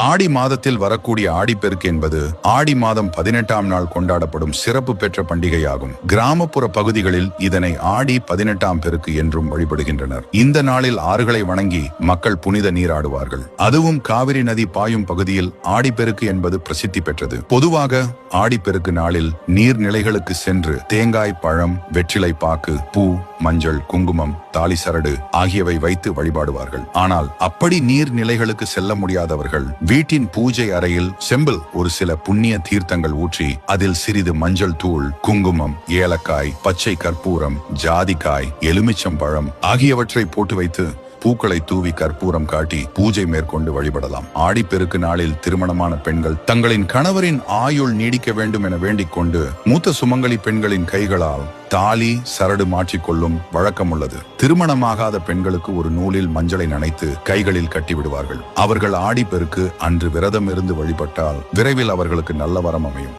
ஆடி மாதத்தில் வரக்கூடிய ஆடிப்பெருக்கு என்பது ஆடி மாதம் 18ஆம் நாள் கொண்டாடப்படும் சிறப்பு பெற்ற பண்டிகையாகும். கிராமப்புற பகுதிகளில் இதனை ஆடி 18ஆம் பெருக்கு என்றும் வழிபடுகின்றனர். இந்த நாளில் ஆறுகளை வணங்கி மக்கள் புனித நீராடுவார்கள். அதுவும் காவிரி நதி பாயும் பகுதியில் ஆடிப்பெருக்கு என்பது பிரசித்தி பெற்றது. பொதுவாக ஆடிப்பெருக்கு நாளில் நீர்நிலைகளுக்கு சென்று தேங்காய், பழம், வெற்றிலை பாக்கு, பூ, மஞ்சள், குங்குமம், தாலி சரடு ஆகியவை வைத்து வழிபாடுவார்கள். ஆனால் அப்படி நீர்நிலைகளுக்கு செல்ல முடியாதவர்கள் வீட்டின் பூஜை அறையில் செம்பில் ஒரு சில புண்ணிய தீர்த்தங்கள் ஊற்றி அதில் சிறிது மஞ்சள் தூள், குங்குமம், ஏலக்காய், பச்சை கற்பூரம், ஜாதிக்காய், எலுமிச்சம்பழம் ஆகியவற்றை போட்டு வைத்து பூக்களை தூவி கற்பூரம் காட்டி பூஜை மேற்கொண்டு வழிபடலாம். ஆடிப்பெருக்கு நாளில் திருமணமான பெண்கள் தங்களின் கணவரின் ஆயுள் நீடிக்க வேண்டும் என வேண்டிக் கொண்டு மூத்த சுமங்கலி பெண்களின் கைகளால் தாலி சரடு மாற்றிக்கொள்ளும் வழக்கம் உள்ளது. திருமணமாகாத பெண்களுக்கு ஒரு நூலில் மஞ்சளை நனைத்து கைகளில் கட்டிவிடுவார்கள். அவர்கள் ஆடிப்பெருக்கு அன்று விரதம் இருந்து வழிபட்டால் விரைவில் அவர்களுக்கு நல்ல வரம் அமையும்.